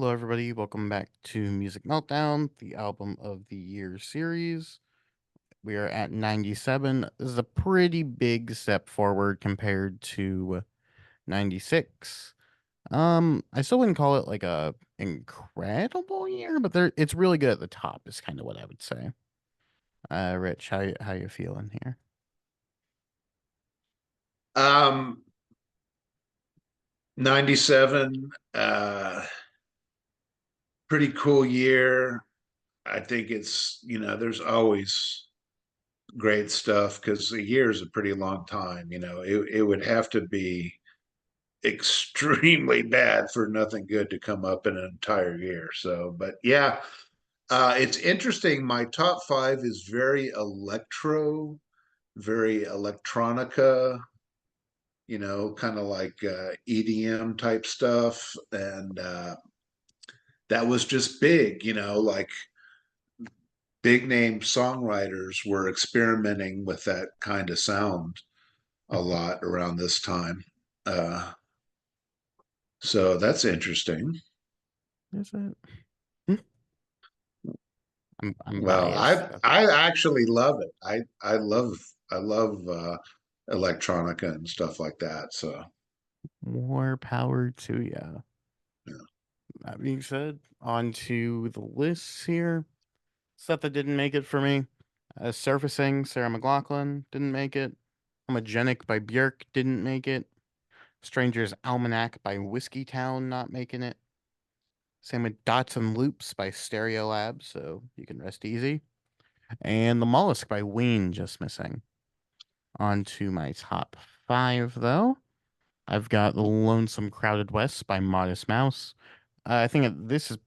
Hello, everybody. Welcome back to Music Meltdown, the album of the year series. We are at 97. This is a pretty big step forward compared to 96. I still wouldn't call it like a incredible year, but it's really good at the top, is kind of what I would say. Rich, how you feeling here? Um, 97, pretty cool year. I think there's always great stuff because a year is a pretty long time. It would have to be extremely bad for nothing good to come up in an entire year. So, but yeah, it's interesting. My top five is very electro, very electronica, kind of like EDM type stuff. And that was just big, like big name songwriters were experimenting with that kind of sound a lot around this time. Uh, so that's interesting. Is it? Hmm, I'm Well, biased. I actually love it. I love electronica and stuff like that. So More power to ya. yeah. That being said, on to the lists here. Stuff that didn't make it for me. Surfacing, Sarah McLachlan didn't make it. Homogenic by Björk didn't make it. Stranger's Almanac by Whiskey Town not making it. Same with Dots and Loops by Stereolab, so you can rest easy. And The Mollusk by Ween just missing. On to my top five, though. I've got The Lonesome Crowded West by Modest Mouse. I think this is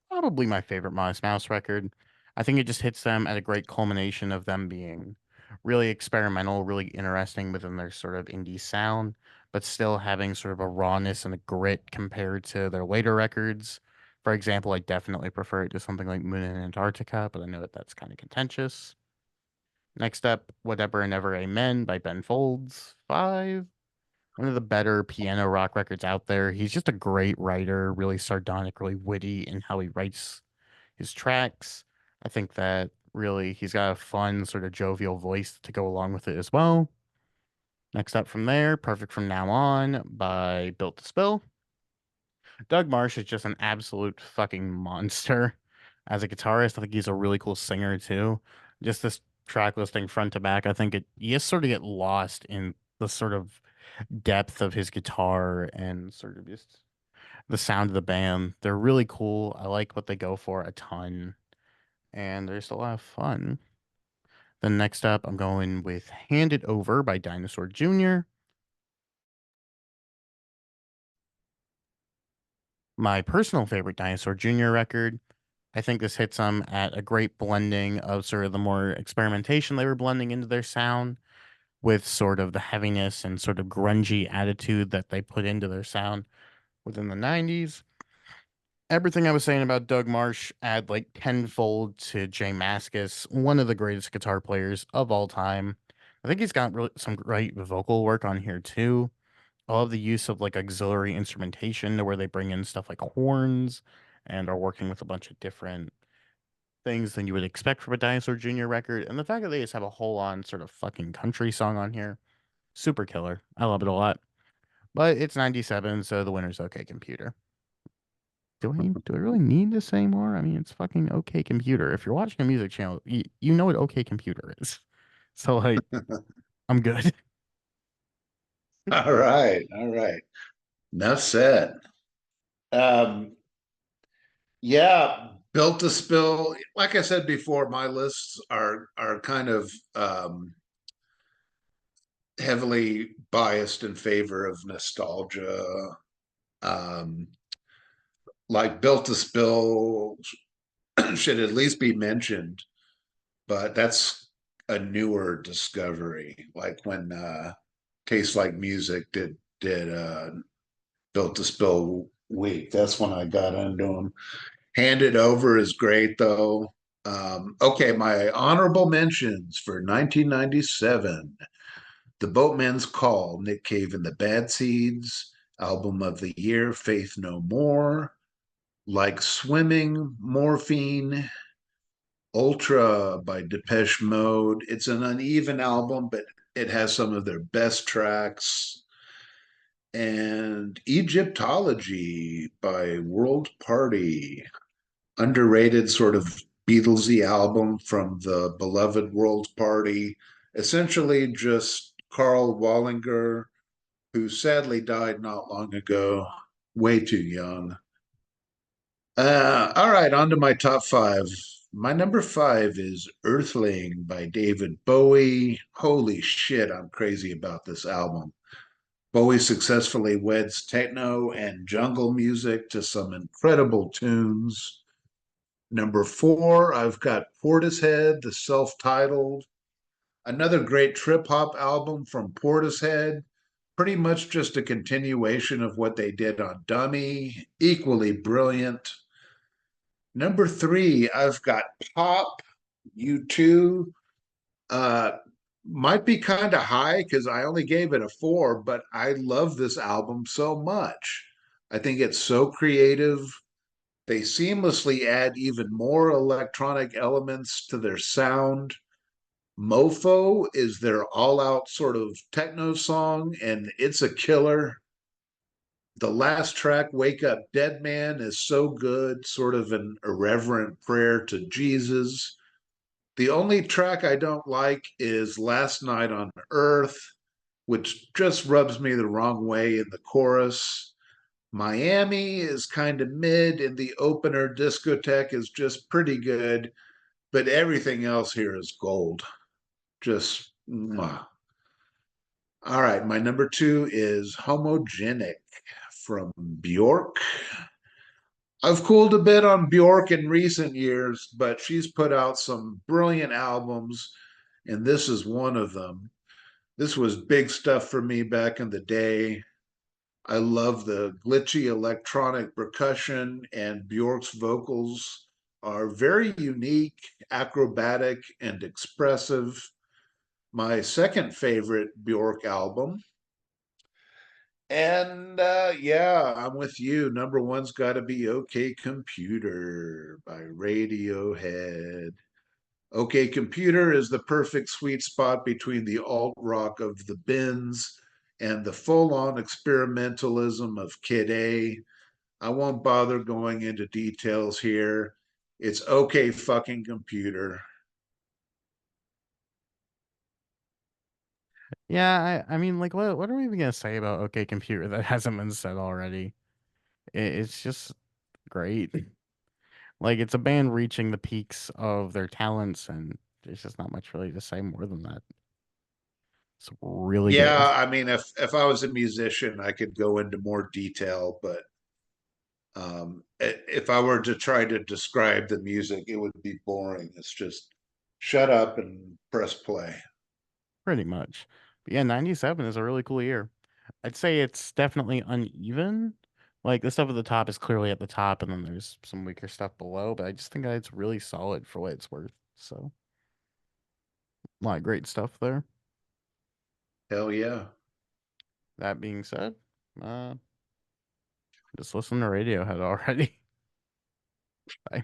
probably my favorite Modest Mouse record. I think it just hits them at a great culmination of them being really experimental, really interesting within their sort of indie sound, but still having sort of a rawness and a grit compared to their later records. For example, I definitely prefer it to something like Moon in Antarctica, but I know that that's kind of contentious. Next up, Whatever and Never Amen by Ben Folds. Five, one of the better piano rock records out there. He's just a great writer, really sardonic, really witty in how he writes his tracks. I think that really he's got a fun, sort of jovial voice to go along with it as well. Next up from there, Perfect From Now On by Built to Spill. Doug Marsh is just an absolute fucking monster as a guitarist. I think he's a really cool singer too. Just this track listing front to back, I think you just sort of get lost in the sort of depth of his guitar and sort of just the sound of the band. They're really cool. I like what they go for a ton, and they're just a lot of fun. Then next up, I'm going with Hand It Over by Dinosaur Jr. My personal favorite Dinosaur Jr. record. I think this hits them at a great blending of sort of the more experimentation they were blending into their sound with sort of the heaviness and sort of grungy attitude that they put into their sound within the 90s. Everything I was saying about Doug Marsh add like tenfold to Jay Mascis, one of the greatest guitar players of all time. I think he's got really some great vocal work on here too. I love the use of like auxiliary instrumentation to where they bring in stuff like horns and are working with a bunch of different things than you would expect from a Dinosaur Jr. record. And the fact that they just have a whole on sort of fucking country song on here, super killer. I love it a lot. But it's 97, so the winner's OK Computer. Do I really need to say more? I mean, it's fucking OK Computer. If you're watching a music channel, you know what OK Computer is. So like, I'm good. All right, all right. Enough said. Um, Yeah, built to spill. Like I said before, my lists are kind of heavily biased in favor of nostalgia. Um, like built to spill should at least be mentioned, but that's a newer discovery. Like when Taste Like Music did built to spill week. That's when I got into them. Hand It Over is great, though. Okay, my honorable mentions for 1997: The Boatman's Call, Nick Cave and the Bad Seeds, Album of the Year, Faith No More, like Swimming, Morphine, Ultra by Depeche Mode. It's an uneven album, but it has some of their best tracks. And Egyptology by World Party, underrated sort of Beatlesy album from the beloved World Party. Essentially, just Carl Wallinger, who sadly died not long ago, way too young. All right, on to my top five. My number five is Earthling by David Bowie. Holy shit, I'm crazy about this album. Bowie successfully weds techno and jungle music to some incredible tunes. Number four, I've got Portishead, the self titled, another great trip hop album from Portishead. Pretty much just a continuation of what they did on Dummy, equally brilliant. Number three, I've got Pop, U2. Uh, might be kind of high because I only gave it a four, but I love this album so much. I think it's so creative. They seamlessly add even more electronic elements to their sound. Mofo is their all out sort of techno song, and it's a killer. The last track, Wake Up Dead Man, is so good, sort of an irreverent prayer to Jesus. The only track I don't like is Last Night on Earth, which just rubs me the wrong way in the chorus. Miami is kind of mid, and the opener discotheque is just pretty good, but everything else here is gold. Just mwah. All right, my number two is Homogenic from Bjork. I've cooled a bit on Bjork in recent years, but she's put out some brilliant albums, and this is one of them. This was big stuff for me back in the day. I love the glitchy electronic percussion, and Bjork's vocals are very unique, acrobatic, and expressive. My second favorite Bjork album. And yeah, I'm with you. Number one's got to be OK Computer by Radiohead. OK Computer is the perfect sweet spot between the alt rock of the Bins and the full on experimentalism of Kid A. I won't bother going into details here. It's OK fucking Computer. Yeah, I mean, like, what are we even gonna say about OK Computer that hasn't been said already? It's just great. Like, it's a band reaching the peaks of their talents, and there's just not much really to say more than that. It's really Yeah, good. I mean, if I was a musician, I could go into more detail, but if I were to try to describe the music, it would be boring. It's just shut up and press play. Pretty much. But yeah, 97 is a really cool year. I'd say it's definitely uneven. Like the stuff at the top is clearly at the top, and then there's some weaker stuff below, but I just think that it's really solid for what it's worth. So, a lot of great stuff there. Hell yeah. That being said, uh, just listen to Radiohead already. Bye.